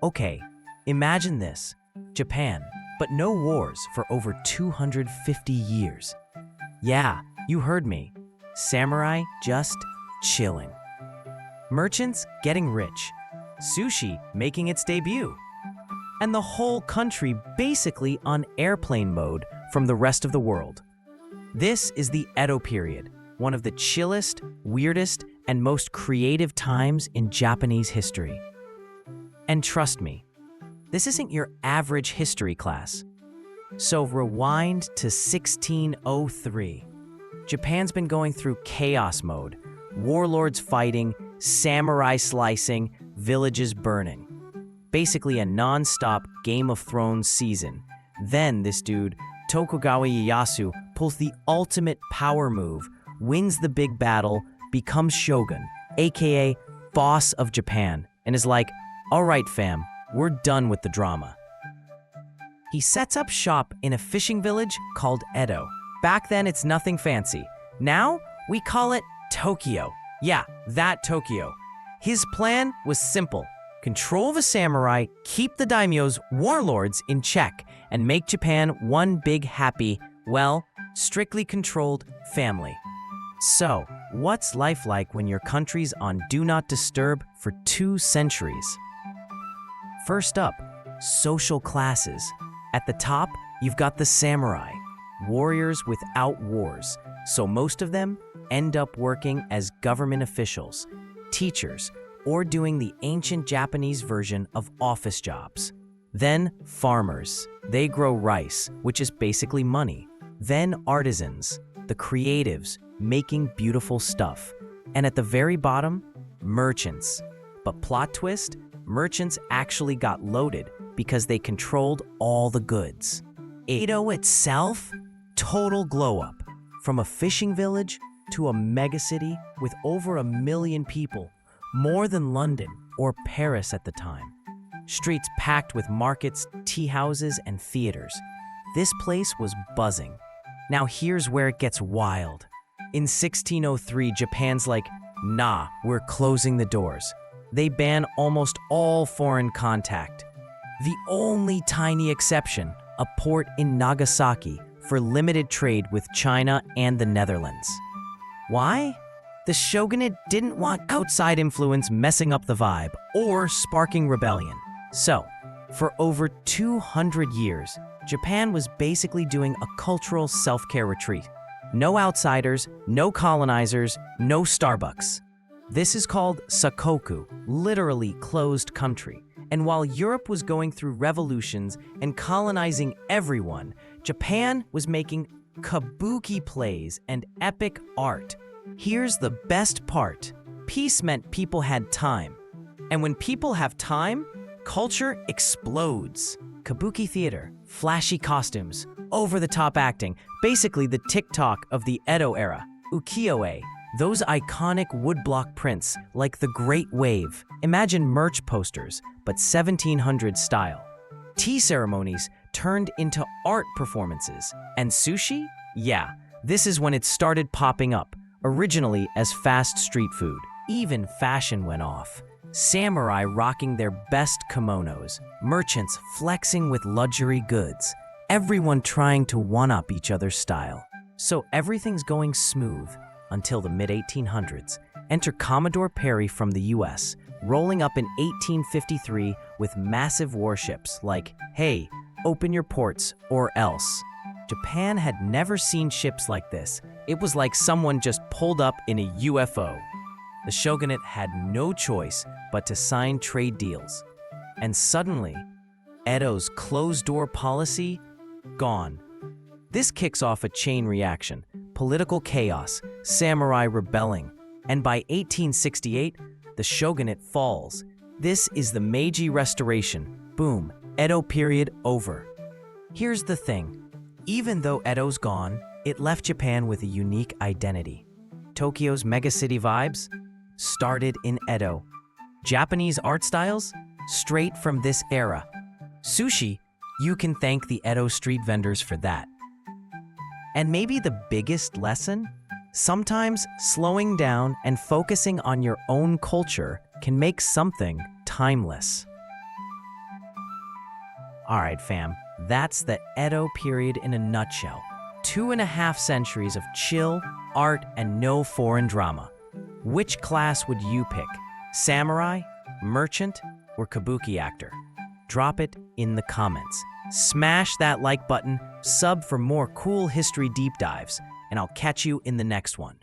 Okay, imagine this. Japan, but no wars for over 250 years. Yeah, you heard me. Samurai just chilling. Merchants getting rich. Sushi making its debut. And the whole country basically on airplane mode from the rest of the world. This is the Edo period, one of the chillest, weirdest, and most creative times in Japanese history. And trust me, this isn't your average history class. So rewind to 1603. Japan's been going through chaos mode, warlords fighting, samurai slicing, villages burning. Basically a non-stop Game of Thrones season. Then this dude, Tokugawa Ieyasu, pulls the ultimate power move, wins the big battle, becomes shogun, aka boss of Japan, and is like, all right fam, we're done with the drama. He sets up shop in a fishing village called Edo. Back then it's nothing fancy. Now we call it Tokyo. Yeah, that Tokyo. His plan was simple. Control the samurai, keep the daimyo's warlords in check, and make Japan one big happy, well, strictly controlled family. So, what's life like when your country's on Do Not Disturb for 2 centuries? First up, social classes. At the top, you've got the samurai, warriors without wars, so most of them end up working as government officials, teachers, or doing the ancient Japanese version of office jobs. Then farmers. They grow rice, which is basically money. Then artisans, the creatives, making beautiful stuff. And at the very bottom, merchants. But plot twist, merchants actually got loaded because they controlled all the goods. Edo itself? Total glow up. From a fishing village to a megacity with over 1 million people, more than London or Paris at the time. Streets packed with markets, tea houses, and theaters. This place was buzzing. Now here's where it gets wild. In 1603, Japan's like, nah, we're closing the doors. They ban almost all foreign contact. The only tiny exception, a port in Nagasaki for limited trade with China and the Netherlands. Why? The shogunate didn't want outside influence messing up the vibe or sparking rebellion. So, for over 200 years, Japan was basically doing a cultural self-care retreat. No outsiders, no colonizers, no Starbucks. This is called Sakoku, literally closed country. And while Europe was going through revolutions and colonizing everyone, Japan was making kabuki plays and epic art. Here's the best part. Peace meant people had time. And when people have time, culture explodes. Kabuki theater, flashy costumes, over-the-top acting, basically the TikTok of the Edo era. Ukiyo-e, those iconic woodblock prints like the Great Wave. Imagine merch posters, but 1700 style. Tea ceremonies turned into art performances. And sushi? Yeah, this is when it started popping up, originally as fast street food. Even fashion went off. Samurai rocking their best kimonos, merchants flexing with luxury goods, everyone trying to one-up each other's style. So everything's going smooth until the mid-1800s. Enter Commodore Perry from the US, rolling up in 1853 with massive warships like, hey, open your ports or else. Japan had never seen ships like this. It was like someone just pulled up in a UFO. The shogunate had no choice but to sign trade deals. And suddenly, Edo's closed-door policy, gone. This kicks off a chain reaction, political chaos, samurai rebelling, and by 1868, the shogunate falls. This is the Meiji Restoration. Boom, Edo period over. Here's the thing. Even though Edo's gone, it left Japan with a unique identity. Tokyo's megacity vibes started in Edo. Japanese art styles? Straight from this era. Sushi? You can thank the Edo street vendors for that. And maybe the biggest lesson? Sometimes slowing down and focusing on your own culture can make something timeless. All right, fam, that's the Edo period in a nutshell. 2.5 centuries of chill, art, and no foreign drama. Which class would you pick? Samurai, merchant, or kabuki actor? Drop it in the comments. Smash that like button, sub for more cool history deep dives, and I'll catch you in the next one.